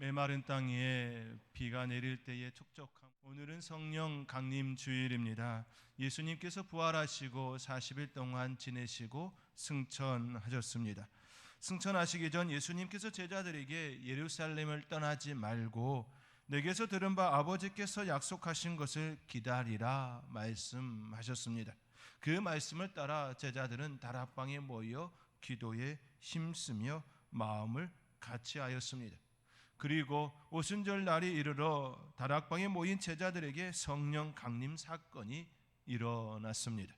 메마른 땅 위에 비가 내릴 때의 촉촉함. 오늘은 성령 강림 주일입니다. 예수님께서 부활하시고 40일 동안 지내시고 승천하셨습니다. 승천하시기 전 예수님께서 제자들에게 예루살렘을 떠나지 말고 내게서 들은 바 아버지께서 약속하신 것을 기다리라 말씀하셨습니다. 그 말씀을 따라 제자들은 다락방에 모여 기도에 힘쓰며 마음을 같이하였습니다. 그리고 오순절 날이 이르러 다락방에 모인 제자들에게 성령 강림 사건이 일어났습니다.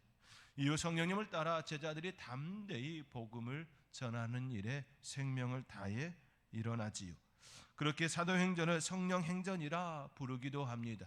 이후 성령님을 따라 제자들이 담대히 복음을 전하는 일에 생명을 다해 일어나지요. 그렇게 사도행전을 성령행전이라 부르기도 합니다.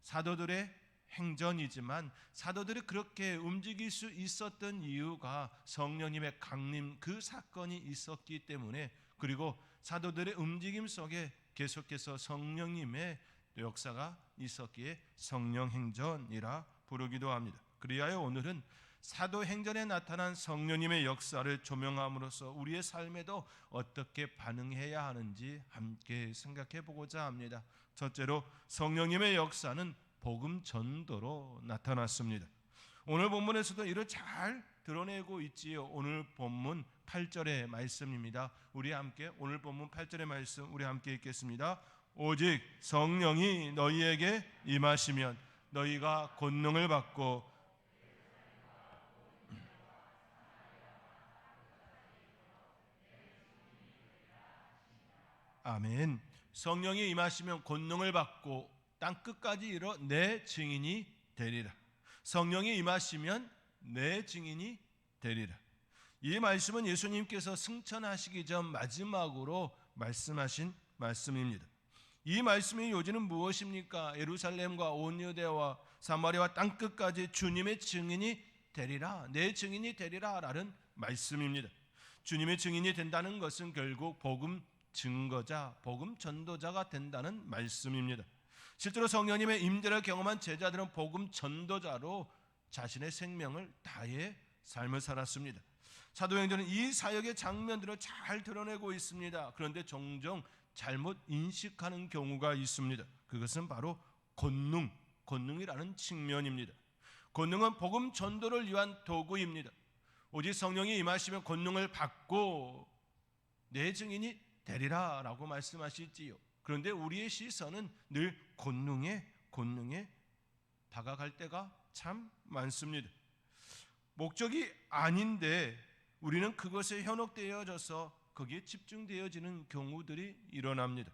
사도들의 행전이지만 사도들이 그렇게 움직일 수 있었던 이유가 성령님의 강림 그 사건이 있었기 때문에, 그리고 사도들의 움직임 속에 계속해서 성령님의 역사가 있었기에 성령행전이라 부르기도 합니다. 그리하여 오늘은 사도행전에 나타난 성령님의 역사를 조명함으로써 우리의 삶에도 어떻게 반응해야 하는지 함께 생각해 보고자 합니다. 첫째로, 성령님의 역사는 복음 전도로 나타났습니다. 오늘 본문에서도 이를 잘 드러내고 있지요. 오늘 본문 8절의 말씀입니다. 우리 함께 오늘 본문 8절의 말씀 우리 함께 읽겠습니다. 오직 성령이 너희에게 임하시면 너희가 권능을 받고 아멘. 성령이 임하시면 권능을 받고 땅끝까지 이르러 내 증인이 되리라. 성령이 임하시면 내 증인이 되리라. 이 말씀은 예수님께서 승천하시기 전 마지막으로 말씀하신 말씀입니다. 이 말씀의 요지는 무엇입니까? 예루살렘과 온 유대와 사마리아와 땅끝까지 주님의 증인이 되리라, 내 증인이 되리라 라는 말씀입니다. 주님의 증인이 된다는 것은 결국 복음 증거자, 복음 전도자가 된다는 말씀입니다. 실제로 성령님의 임재를 경험한 제자들은 복음 전도자로 자신의 생명을 다해 삶을 살았습니다. 사도행전은 이 사역의 장면들을 잘 드러내고 있습니다. 그런데 종종 잘못 인식하는 경우가 있습니다. 그것은 바로 권능이라는 측면입니다. 권능은 복음 전도를 위한 도구입니다. 오직 성령이 임하시면 권능을 받고 내 증인이 되리라 라고 말씀하시지요. 그런데 우리의 시선은 늘 권능에 다가갈 때가 참 많습니다. 목적이 아닌데 우리는 그것에 현혹되어져서 거기에 집중되어지는 경우들이 일어납니다.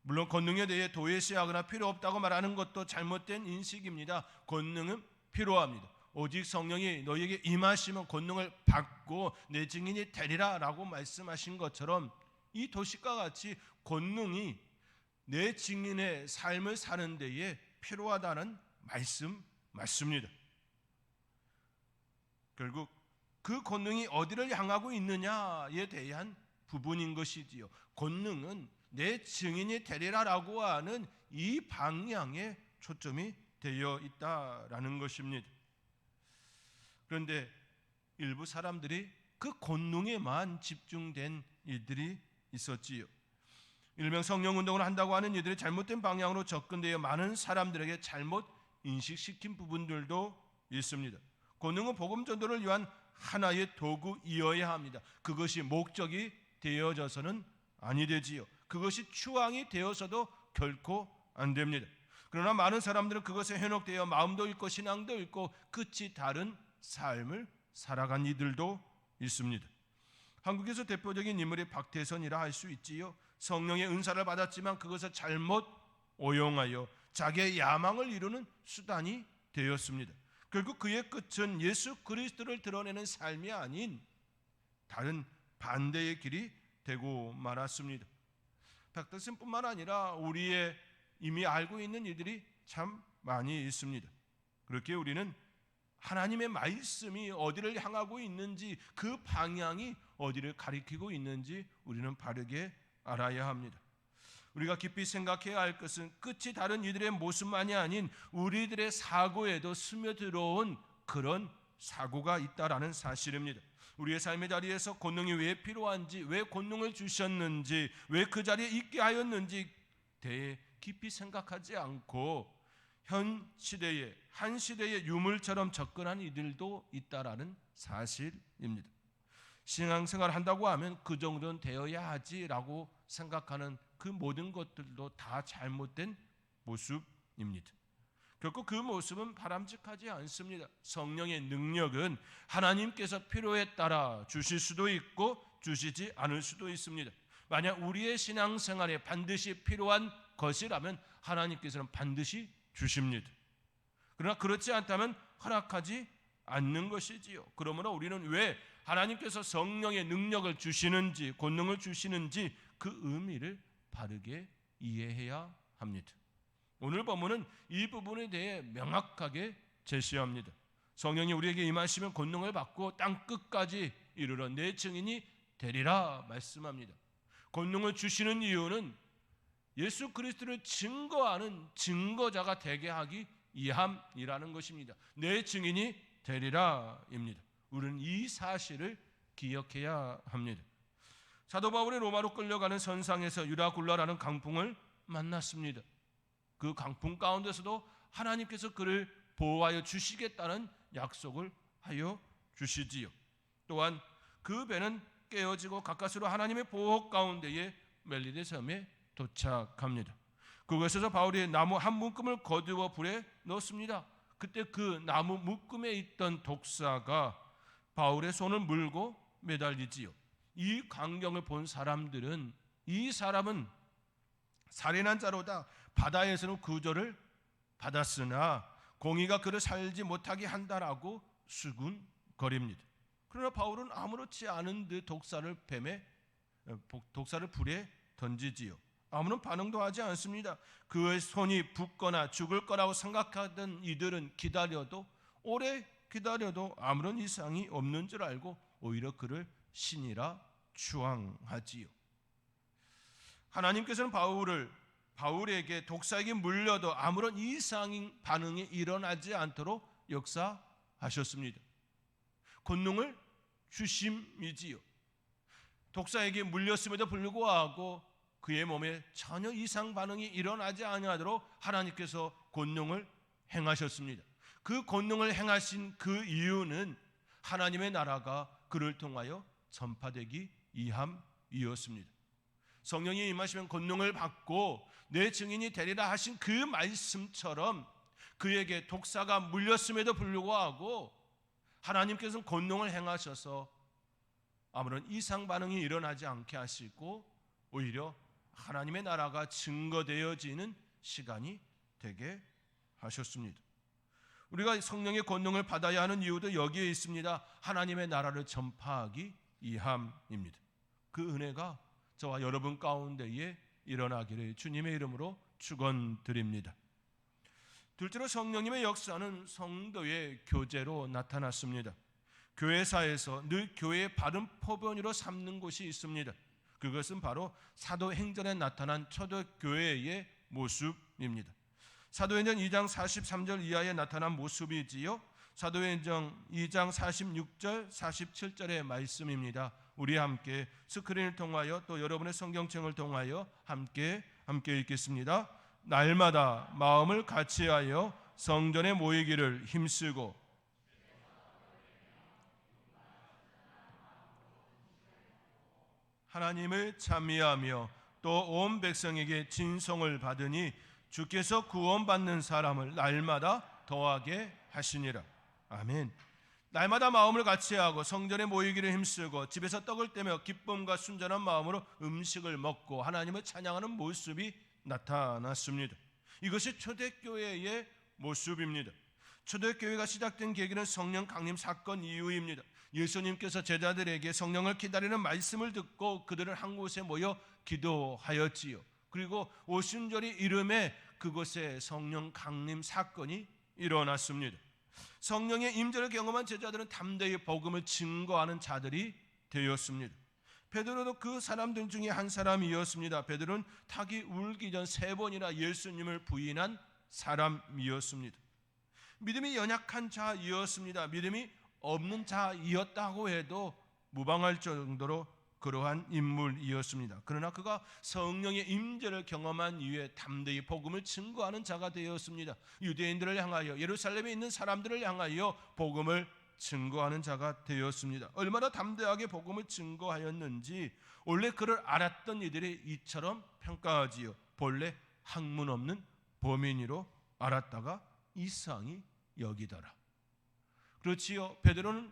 물론 권능에 대해 도외시하거나 필요 없다고 말하는 것도 잘못된 인식입니다. 권능은 필요합니다. 오직 성령이 너희에게 임하시면 권능을 받고 내 증인이 되리라 라고 말씀하신 것처럼 이 도식과 같이 권능이 내 증인의 삶을 사는 데에 필요하다는 말씀 맞습니다. 결국 그 권능이 어디를 향하고 있느냐에 대한 부분인 것이지요. 권능은 내 증인이 되리라라고 하는 이 방향에 초점이 되어 있다라는 것입니다. 그런데 일부 사람들이 그 권능에만 집중된 일들이 있었지요. 일명 성령운동을 한다고 하는 이들이 잘못된 방향으로 접근되어 많은 사람들에게 잘못 인식시킨 부분들도 있습니다. 권능은 복음 전도를 위한 하나의 도구이어야 합니다. 그것이 목적이 되어져서는 아니 되지요. 그것이 추앙이 되어서도 결코 안 됩니다. 그러나 많은 사람들은 그것에 현혹되어 마음도 잃고 신앙도 잃고 끝이 다른 삶을 살아간 이들도 있습니다. 한국에서 대표적인 인물이 박태선이라 할 수 있지요. 성령의 은사를 받았지만 그것을 잘못 오용하여 자기의 야망을 이루는 수단이 되었습니다. 결국 그의 끝은 예수 그리스도를 드러내는 삶이 아닌 다른 반대의 길이 되고 말았습니다. 박태선뿐만 아니라 우리의 이미 알고 있는 이들이 참 많이 있습니다. 그렇게 우리는 하나님의 말씀이 어디를 향하고 있는지, 그 방향이 어디를 가리키고 있는지 우리는 바르게 알아야 합니다. 우리가 깊이 생각해야 할 것은 끝이 다른 이들의 모습만이 아닌 우리들의 사고에도 스며들어온 그런 사고가 있다라는 사실입니다. 우리의 삶의 자리에서 권능이 왜 필요한지, 왜 권능을 주셨는지, 왜 그 자리에 있게 하였는지 대해 깊이 생각하지 않고 한 시대의 유물처럼 접근한 이들도 있다라는 사실입니다. 신앙생활 한다고 하면 그 정도는 되어야 하지라고 생각하는 그 모든 것들도 다 잘못된 모습입니다. 결코 그 모습은 바람직하지 않습니다. 성령의 능력은 하나님께서 필요에 따라 주실 수도 있고 주시지 않을 수도 있습니다. 만약 우리의 신앙생활에 반드시 필요한 것이라면 하나님께서는 반드시 주십니다. 그러나 그렇지 않다면 허락하지 않는 것이지요. 그러므로 우리는 왜 하나님께서 성령의 능력을 주시는지, 권능을 주시는지 그 의미를 바르게 이해해야 합니다. 오늘 본문은 이 부분에 대해 명확하게 제시합니다. 성령이 우리에게 임하시면 권능을 받고 땅 끝까지 이르러 내 증인이 되리라 말씀합니다. 권능을 주시는 이유는 예수 그리스도를 증거하는 증거자가 되게 하기 위함이라는 것입니다. 내 증인이 되리라입니다. 우리는 이 사실을 기억해야 합니다. 사도 바울이 로마로 끌려가는 선상에서 유라굴라라는 강풍을 만났습니다. 그 강풍 가운데서도 하나님께서 그를 보호하여 주시겠다는 약속을 하여 주시지요. 또한 그 배는 깨어지고 가까스로 하나님의 보호 가운데에 멜리데 섬에 도착합니다. 그곳에서 바울이 나무 한 묶음을 거두어 불에 넣습니다. 그때 그 나무 묶음에 있던 독사가 바울의 손을 물고 매달리지요. 이 광경을 본 사람들은 이 사람은 살인한 자로다, 바다에서는 구조를 받았으나 공의가 그를 살지 못하게 한다라고 수군거립니다. 그러나 바울은 아무렇지 않은 듯 독사를 불에 던지지요. 아무런 반응도 하지 않습니다. 그의 손이 붓거나 죽을 거라고 생각하던 이들은 오래 기다려도 아무런 이상이 없는 줄 알고 오히려 그를 신이라 추앙하지요. 하나님께서는 바울에게 독사에게 물려도 아무런 이상인 반응이 일어나지 않도록 역사하셨습니다. 권능을 주심이지요. 독사에게 물렸음에도 불구하고 그의 몸에 전혀 이상 반응이 일어나지 아니하도록 하나님께서 권능을 행하셨습니다. 그 권능을 행하신 그 이유는 하나님의 나라가 그를 통하여 전파되기 위함이었습니다. 성령이 임하시면 권능을 받고 내 증인이 되리라 하신 그 말씀처럼 그에게 독사가 물렸음에도 불구하고 하나님께서는 권능을 행하셔서 아무런 이상 반응이 일어나지 않게 하시고 오히려 하나님의 나라가 증거되어지는 시간이 되게 하셨습니다. 우리가 성령의 권능을 받아야 하는 이유도 여기에 있습니다. 하나님의 나라를 전파하기 위함입니다. 그 은혜가 저와 여러분 가운데에 일어나기를 주님의 이름으로 축원드립니다. 둘째로 성령님의 역사는 성도의 교제로 나타났습니다. 교회사에서 늘 교회의 바른 포변으로 삼는 곳이 있습니다. 그것은 바로 사도행전에 나타난 초대교회의 모습입니다. 사도행전 2장 43절 이하에 나타난 모습이지요. 사도행전 2장 46절 47절의 말씀입니다. 우리 함께 스크린을 통하여 또 여러분의 성경책을 통하여 함께 읽겠습니다. 날마다 마음을 같이하여 성전에 모이기를 힘쓰고 하나님을 찬미하며 또 온 백성에게 진송을 받으니 주께서 구원받는 사람을 날마다 더하게 하시니라. 아멘. 날마다 마음을 같이하고 성전에 모이기를 힘쓰고 집에서 떡을 떼며 기쁨과 순전한 마음으로 음식을 먹고 하나님을 찬양하는 모습이 나타났습니다. 이것이 초대교회의 모습입니다. 초대교회가 시작된 계기는 성령 강림 사건 이후입니다. 예수님께서 제자들에게 성령을 기다리는 말씀을 듣고 그들은 한 곳에 모여 기도하였지요. 그리고 오순절이 이름에 그곳에 성령 강림 사건이 일어났습니다. 성령의 임재를 경험한 제자들은 담대히 복음을 증거하는 자들이 되었습니다. 베드로도 그 사람들 중에 한 사람이었습니다. 베드로는 닭이 울기 전 3번이나 예수님을 부인한 사람이었습니다. 믿음이 연약한 자이었습니다. 믿음이 없는 자이었다고 해도 무방할 정도로 그러한 인물이었습니다. 그러나 그가 성령의 임재를 경험한 이후에 담대히 복음을 증거하는 자가 되었습니다. 유대인들을 향하여, 예루살렘에 있는 사람들을 향하여 복음을 증거하는 자가 되었습니다. 얼마나 담대하게 복음을 증거하였는지 원래 그를 알았던 이들이 이처럼 평가하지요. 본래 학문 없는 범인으로 알았다가 이상히 여기더라. 그렇지요. 베드로는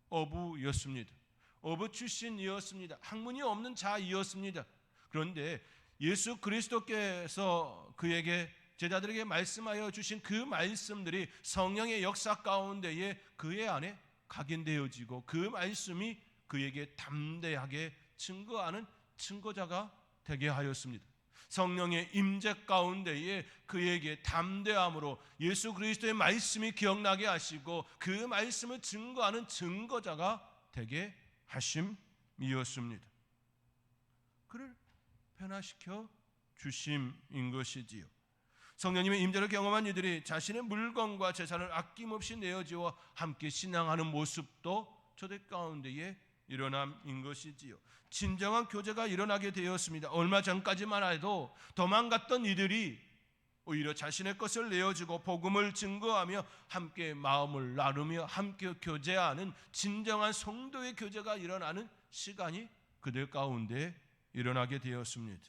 어부였습니다. 어부 출신이었습니다. 학문이 없는 자이었습니다. 그런데 예수 그리스도께서 그에게, 제자들에게 말씀하여 주신 그 말씀들이 성령의 역사 가운데에 그의 안에 각인되어지고 그 말씀이 그에게 담대하게 증거하는 증거자가 되게 하였습니다. 성령의 임재 가운데에 그에게 담대함으로 예수 그리스도의 말씀이 기억나게 하시고 그 말씀을 증거하는 증거자가 되게 하심이었습니다. 그를 변화시켜 주심인 것이지요. 성령님의 임재를 경험한 이들이 자신의 물건과 재산을 아낌없이 내어주어 함께 신앙하는 모습도 저들 가운데에 일어남인 것이지요. 진정한 교제가 일어나게 되었습니다. 얼마 전까지만 해도 도망갔던 이들이 오히려 자신의 것을 내어주고 복음을 증거하며 함께 마음을 나누며 함께 교제하는 진정한 성도의 교제가 일어나는 시간이 그들 가운데 일어나게 되었습니다.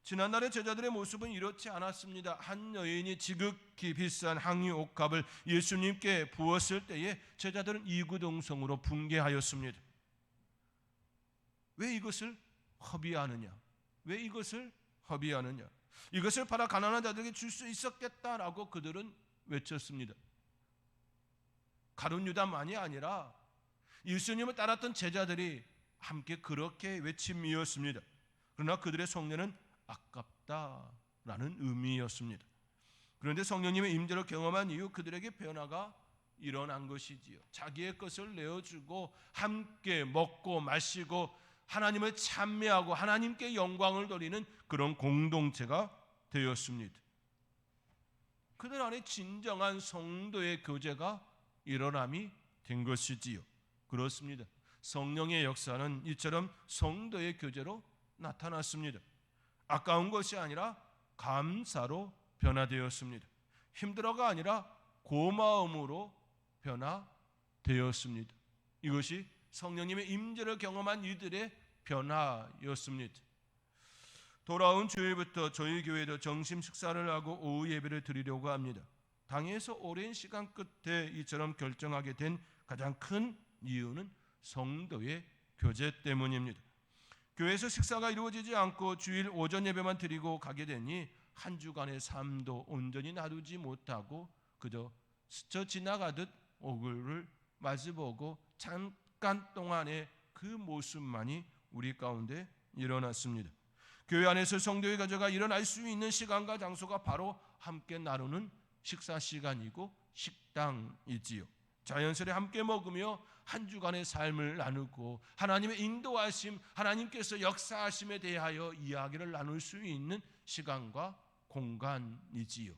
지난날의 제자들의 모습은 이렇지 않았습니다. 한 여인이 지극히 비싼 향유 옥합을 예수님께 부었을 때에 제자들은 이구동성으로 붕괴하였습니다. 왜 이것을 허비하느냐? 왜 이것을 허비하느냐? 이것을 팔아 가난한 자들에게 줄 수 있었겠다라고 그들은 외쳤습니다. 가룟 유다만이 아니라 예수님을 따랐던 제자들이 함께 그렇게 외침이었습니다. 그러나 그들의 속내는 아깝다라는 의미였습니다. 그런데 성령님의 임재를 경험한 이후 그들에게 변화가 일어난 것이지요. 자기의 것을 내어주고 함께 먹고 마시고 하나님을 찬미하고 하나님께 영광을 돌리는 그런 공동체가 되었습니다. 그들 안에 진정한 성도의 교제가 일어남이 된 것이지요. 그렇습니다. 성령의 역사는 이처럼 성도의 교제로 나타났습니다. 아까운 것이 아니라 감사로 변화되었습니다. 힘들어가 아니라 고마움으로 변화되었습니다. 이것이 성령님의 임재를 경험한 이들의 변화였습니다. 돌아온 주일부터 저희 교회도 점심 식사를 하고 오후 예배를 드리려고 합니다. 당에서 오랜 시간 끝에 이처럼 결정하게 된 가장 큰 이유는 성도의 교제 때문입니다. 교회에서 식사가 이루어지지 않고 주일 오전 예배만 드리고 가게 되니 한 주간의 삶도 온전히 나누지 못하고 그저 스쳐 지나가듯 얼굴을 마주보고 잠깐 동안의 그 모습만이 우리 가운데 일어났습니다. 교회 안에서 성도의 교제가 일어날 수 있는 시간과 장소가 바로 함께 나누는 식사 시간이고 식당이지요. 자연스레 함께 먹으며 한 주간의 삶을 나누고 하나님의 인도하심, 하나님께서 역사하심에 대하여 이야기를 나눌 수 있는 시간과 공간이지요.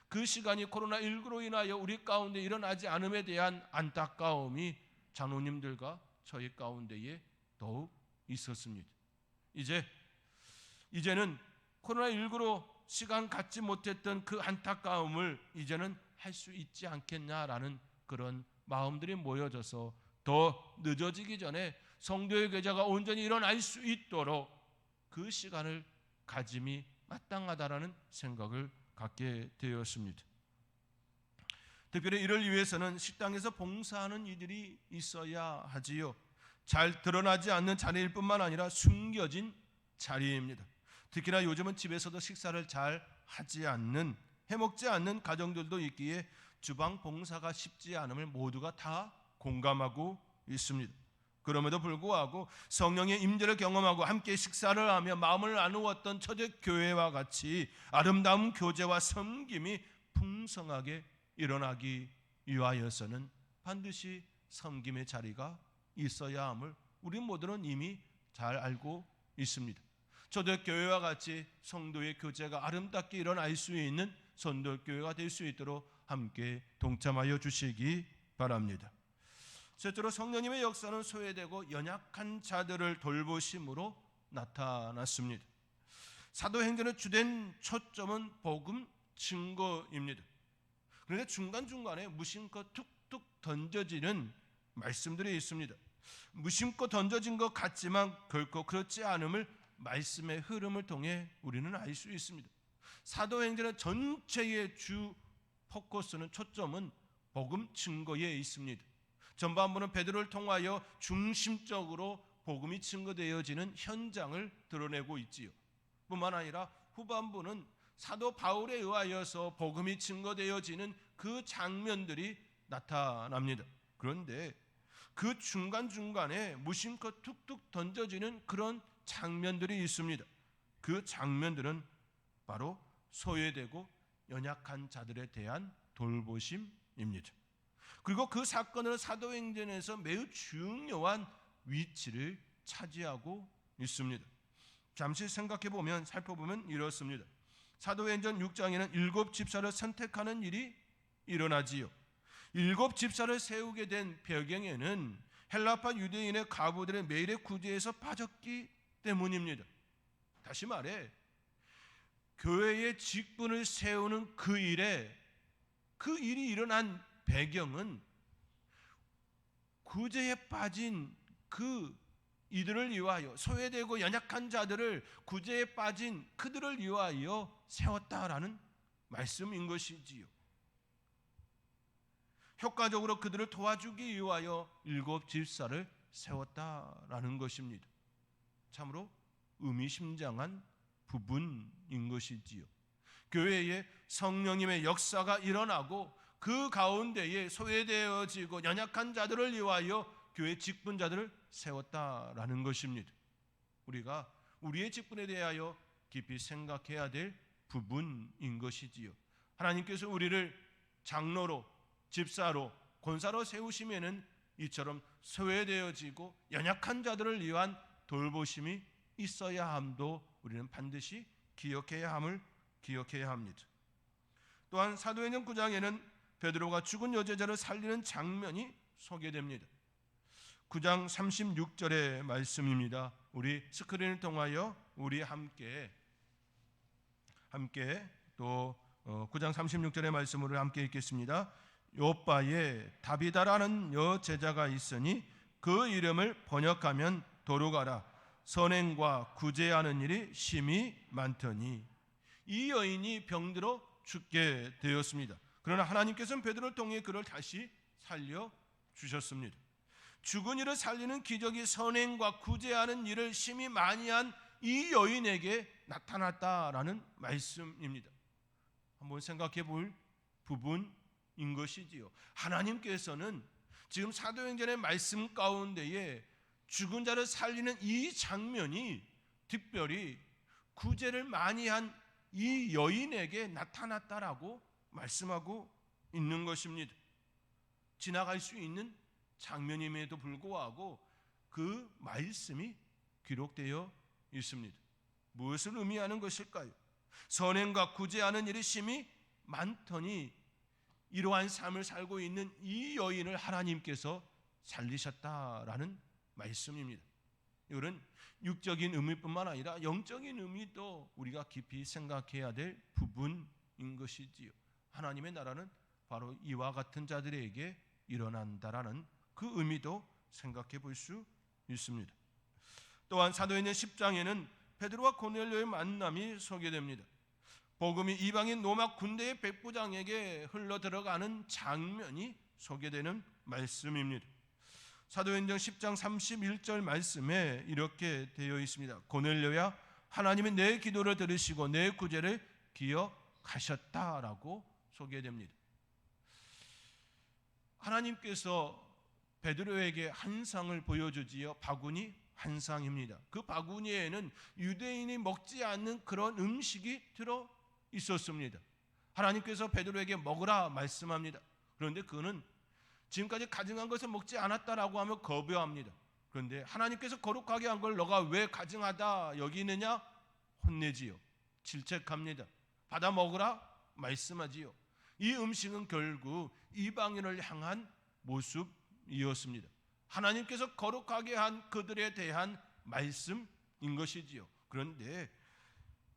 그 시간이 코로나19로 인하여 우리 가운데 일어나지 않음에 대한 안타까움이 장로님들과 저희 가운데에 더욱 있었습니다. 이제는 코로나19로 시간 갖지 못했던 그 안타까움을 이제는 할 수 있지 않겠냐라는 그런 마음들이 모여져서 더 늦어지기 전에 성도의 교제가 온전히 일어날 수 있도록 그 시간을 가짐이 마땅하다라는 생각을 갖게 되었습니다. 특별히 이를 위해서는 식당에서 봉사하는 이들이 있어야 하지요. 잘 드러나지 않는 자리일 뿐만 아니라 숨겨진 자리입니다. 특히나 요즘은 집에서도 식사를 잘 하지 않는, 해먹지 않는 가정들도 있기에 주방 봉사가 쉽지 않음을 모두가 다 공감하고 있습니다. 그럼에도 불구하고 성령의 임재를 경험하고 함께 식사를 하며 마음을 나누었던 초대교회와 같이 아름다운 교제와 섬김이 풍성하게 일어나기 위하여서는 반드시 섬김의 자리가 있어야 함을 우리 모두는 이미 잘 알고 있습니다. 초대교회와 같이 성도의 교제가 아름답게 일어날 수 있는 선도교회가 될 수 있도록 함께 동참하여 주시기 바랍니다. 셋째로 성령님의 역사는 소외되고 연약한 자들을 돌보심으로 나타났습니다. 사도행전의 주된 초점은 복음 증거입니다. 그런데 중간중간에 무심코 툭툭 던져지는 말씀들이 있습니다. 무심코 던져진 것 같지만 결코 그렇지 않음을 말씀의 흐름을 통해 우리는 알 수 있습니다. 사도행전의 전체의 주 포커스는, 초점은 복음 증거에 있습니다. 전반부는 베드로를 통하여 중심적으로 복음이 증거되어지는 현장을 드러내고 있지요. 뿐만 아니라 후반부는 사도 바울에 의하여서 복음이 증거되어지는 그 장면들이 나타납니다. 그런데 그 중간중간에 무심코 툭툭 던져지는 그런 장면들이 있습니다. 그 장면들은 바로 소외되고 연약한 자들에 대한 돌보심입니다. 그리고 그 사건은 사도행전에서 매우 중요한 위치를 차지하고 있습니다. 잠시 생각해보면, 살펴보면 이렇습니다. 사도행전 6장에는 7 집사를 선택하는 일이 일어나지요. 7 집사를 세우게 된 배경에는 헬라파 유대인의 가부들의 매일의 구제에서 빠졌기 때문입니다. 다시 말해, 교회의 직분을 세우는 그 일이 일어난 배경은 구제에 빠진 그 이들을 위하여, 소외되고 연약한 자들을 구제에 빠진 그들을 위하여 세웠다라는 말씀인 것이지요. 효과적으로 그들을 도와주기 위하여 7 집사를 세웠다라는 것입니다. 참으로 의미심장한 부분인 것이지요. 교회에 성령님의 역사가 일어나고 그 가운데에 소외되어지고 연약한 자들을 위하여 교회 직분자들을 세웠다라는 것입니다. 우리가 우리의 직분에 대하여 깊이 생각해야 될 부분인 것이지요. 하나님께서 우리를 장로로, 집사로, 권사로 세우시면은 이처럼 소외되어지고 연약한 자들을 위한 돌보심이 있어야 함도 우리는 반드시 기억해야 합니다. 또한 사도행전 9장에는 베드로가 죽은 여제자를 살리는 장면이 소개됩니다. 9장 36절의 말씀입니다. 우리 스크린을 통하여 우리 함께 또 9장 36절의 말씀을 함께 읽겠습니다. 요바에 다비다라는 여제자가 있으니 그 이름을 번역하면 도루가라. 선행과 구제하는 일이 심히 많더니. 이 여인이 병들어 죽게 되었습니다. 그러나 하나님께서는 베드로를 통해 그를 다시 살려주셨습니다. 죽은 이를 살리는 기적이 선행과 구제하는 일을 심히 많이 한 이 여인에게 나타났다라는 말씀입니다. 한번 생각해 볼 부분인 것이지요. 하나님께서는 지금 사도행전의 말씀 가운데에 죽은 자를 살리는 이 장면이 특별히 구제를 많이 한 이 여인에게 나타났다라고 말씀하고 있는 것입니다. 지나갈 수 있는 장면임에도 불구하고 그 말씀이 기록되어 있습니다. 무엇을 의미하는 것일까요? 선행과 구제하는 일이 심히 많더니 이러한 삶을 살고 있는 이 여인을 하나님께서 살리셨다라는 말씀입니다. 이런 육적인 의미뿐만 아니라 영적인 의미도 우리가 깊이 생각해야 될 부분인 것이지요. 하나님의 나라는 바로 이와 같은 자들에게 일어난다라는 그 의미도 생각해 볼 수 있습니다. 또한 사도행전 10장에는 베드로와 고넬료의 만남이 소개됩니다. 복음이 이방인 로마 군대의 백부장에게 흘러 들어가는 장면이 소개되는 말씀입니다. 사도행전 10장 31절 말씀에 이렇게 되어 있습니다. 고넬료야, 하나님이 내 기도를 들으시고 내 구제를 기억하셨다라고 소개됩니다. 하나님께서 베드로에게 한 상을 보여주지요. 바구니 한 상입니다. 그 바구니에는 유대인이 먹지 않는 그런 음식이 들어 있었습니다. 하나님께서 베드로에게 먹으라 말씀합니다. 그런데 그는 지금까지 가증한 것을 먹지 않았다라고 하면 거부합니다. 그런데 하나님께서 거룩하게 한 걸 너가 왜 가증하다 여기느냐 혼내지요. 질책합니다. 받아 먹으라 말씀하지요. 이 음식은 결국 이방인을 향한 모습 말씀이었습니다. 하나님께서 거룩하게 한 그들에 대한 말씀인 것이지요. 그런데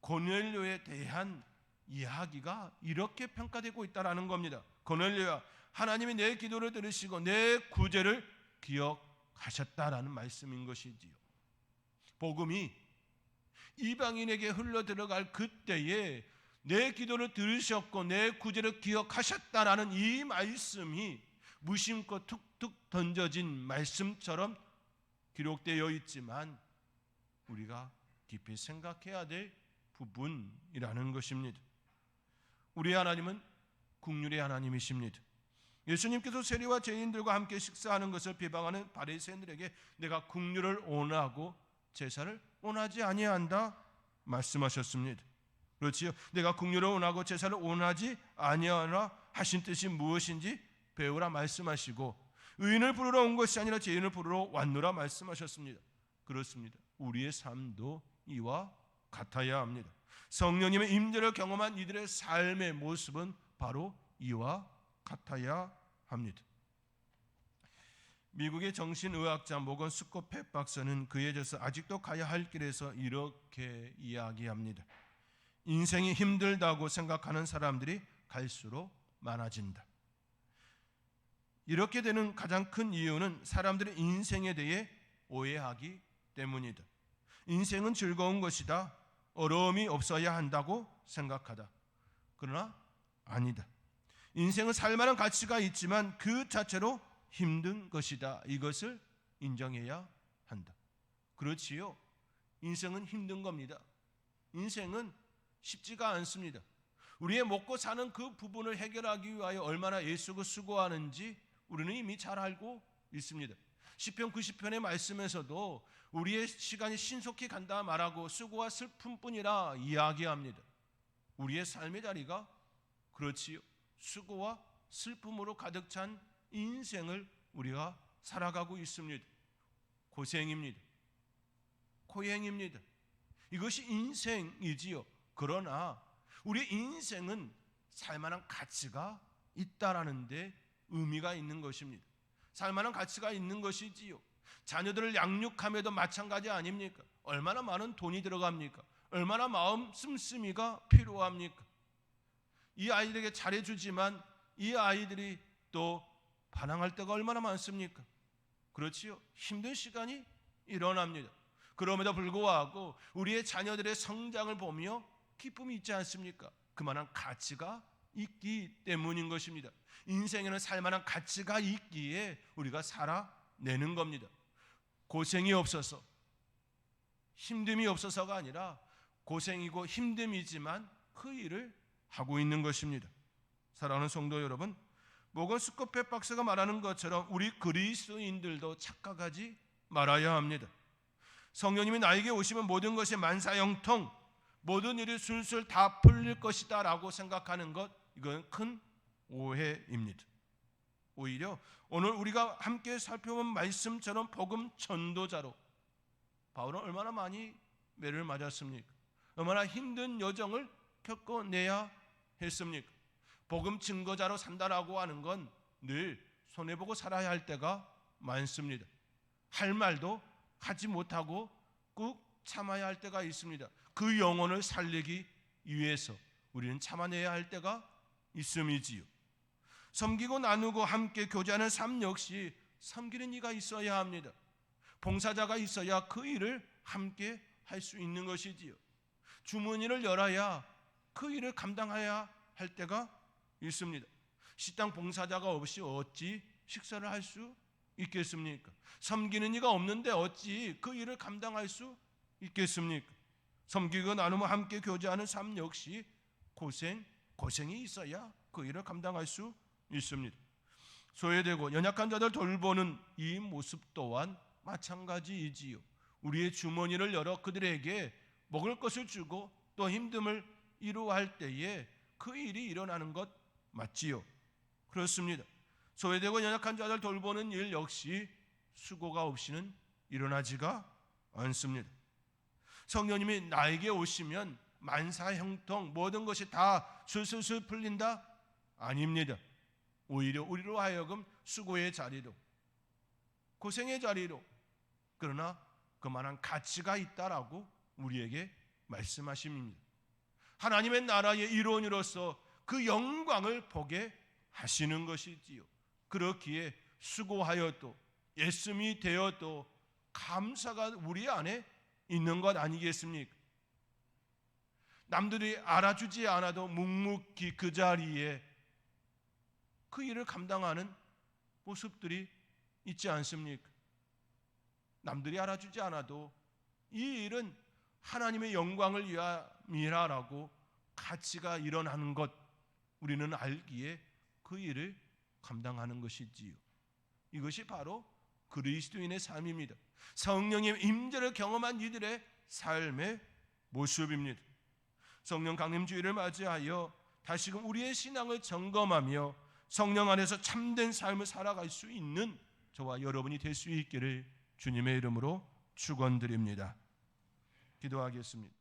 고넬료에 대한 이야기가 이렇게 평가되고 있다라는 겁니다. 고넬료야, 하나님이 내 기도를 들으시고 내 구제를 기억하셨다라는 말씀인 것이지요. 복음이 이방인에게 흘러 들어갈 그때에 내 기도를 들으셨고 내 구제를 기억하셨다라는 이 말씀이 무심코 툭툭 던져진 말씀처럼 기록되어 있지만 우리가 깊이 생각해야 될 부분이라는 것입니다. 우리 하나님은 긍휼의 하나님이십니다. 예수님께서 세리와 죄인들과 함께 식사하는 것을 비방하는 바리새인들에게 내가 긍휼을 원하고 제사를 원하지 아니한다 말씀하셨습니다. 그렇지요. 내가 긍휼을 원하고 제사를 원하지 아니하라 하신 뜻이 무엇인지 배우라 말씀하시고 의인을 부르러 온 것이 아니라 죄인을 부르러 왔노라 말씀하셨습니다. 그렇습니다. 우리의 삶도 이와 같아야 합니다. 성령님의 임재를 경험한 이들의 삶의 모습은 바로 이와 같아야 합니다. 미국의 정신의학자 모건 스코펫 박사는 그에 대해서 아직도 가야 할 길에서 이렇게 이야기합니다. 인생이 힘들다고 생각하는 사람들이 갈수록 많아진다. 이렇게 되는 가장 큰 이유는 사람들이 인생에 대해 오해하기 때문이다. 인생은 즐거운 것이다. 어려움이 없어야 한다고 생각하다. 그러나 아니다. 인생은 살만한 가치가 있지만 그 자체로 힘든 것이다. 이것을 인정해야 한다. 그렇지요. 인생은 힘든 겁니다. 인생은 쉽지가 않습니다. 우리의 먹고 사는 그 부분을 해결하기 위하여 얼마나 애쓰고 수고하는지 우리는 이미 잘 알고 있습니다. 시편 90편의 말씀에서도 우리의 시간이 신속히 간다 말하고 수고와 슬픔뿐이라 이야기합니다. 우리의 삶의 자리가 그렇지요. 수고와 슬픔으로 가득 찬 인생을 우리가 살아가고 있습니다. 고생입니다. 고행입니다. 이것이 인생이지요. 그러나 우리 인생은 살만한 가치가 있다라는 데 의미가 있는 것입니다. 살만한 가치가 있는 것이지요. 자녀들을 양육함에도 마찬가지 아닙니까? 얼마나 많은 돈이 들어갑니까? 얼마나 마음 씀씀이가 필요합니까? 이 아이들에게 잘해주지만 이 아이들이 또 반항할 때가 얼마나 많습니까? 그렇지요. 힘든 시간이 일어납니다. 그럼에도 불구하고 우리의 자녀들의 성장을 보며 기쁨이 있지 않습니까? 그만한 가치가 있기 때문인 것입니다. 인생에는 살만한 가치가 있기에 우리가 살아내는 겁니다. 고생이 없어서 힘듦이 없어서가 아니라 고생이고 힘듦이지만 그 일을 하고 있는 것입니다. 사랑하는 성도 여러분, 모건 스코펫 박사가 말하는 것처럼 우리 그리스도인들도 착각하지 말아야 합니다. 성령님이 나에게 오시면 모든 것이 만사형통, 모든 일이 술술 다 풀릴 것이다 라고 생각하는 것, 이건 큰 오해입니다. 오히려 오늘 우리가 함께 살펴본 말씀처럼 복음 전도자로 바울은 얼마나 많이 매를 맞았습니까? 얼마나 힘든 여정을 겪어내야 했습니까? 복음 증거자로 산다라고 하는 건 늘 손해보고 살아야 할 때가 많습니다. 할 말도 하지 못하고 꾹 참아야 할 때가 있습니다. 그 영혼을 살리기 위해서 우리는 참아내야 할 때가 있음이지요. 섬기고 나누고 함께 교제하는 삶 역시 섬기는 이가 있어야 합니다. 봉사자가 있어야 그 일을 함께 할 수 있는 것이지요. 주머니를 열어야 그 일을 감당해야 할 때가 있습니다. 식당 봉사자가 없이 어찌 식사를 할 수 있겠습니까? 섬기는 이가 없는데 어찌 그 일을 감당할 수 있겠습니까? 섬기고 나누며 함께 교제하는 삶 역시 고생이 있어야 그 일을 감당할 수 있습니다. 소외되고 연약한 자들 돌보는 이 모습 또한 마찬가지이지요. 우리의 주머니를 열어 그들에게 먹을 것을 주고 또 힘듦을 이루할 때에 그 일이 일어나는 것 맞지요. 그렇습니다. 소외되고 연약한 자들 돌보는 일 역시 수고가 없이는 일어나지가 않습니다. 성령님이 나에게 오시면 만사형통 모든 것이 다 술술술 풀린다? 아닙니다. 오히려 우리로 하여금 수고의 자리로 고생의 자리로, 그러나 그만한 가치가 있다라고 우리에게 말씀하십니다. 하나님의 나라의 일원으로서 그 영광을 보게 하시는 것이지요. 그렇기에 수고하여도 예수님이 되어도 감사가 우리 안에 있는 것 아니겠습니까? 남들이 알아주지 않아도 묵묵히 그 자리에 그 일을 감당하는 모습들이 있지 않습니까? 남들이 알아주지 않아도 이 일은 하나님의 영광을 위함이라고 가치가 일어나는 것, 우리는 알기에 그 일을 감당하는 것이지요. 이것이 바로 그리스도인의 삶입니다. 성령의 임재를 경험한 이들의 삶의 모습입니다. 성령 강림주일을 맞이하여 다시금 우리의 신앙을 점검하며 성령 안에서 참된 삶을 살아갈 수 있는 저와 여러분이 될 수 있기를 주님의 이름으로 축원드립니다. 기도하겠습니다.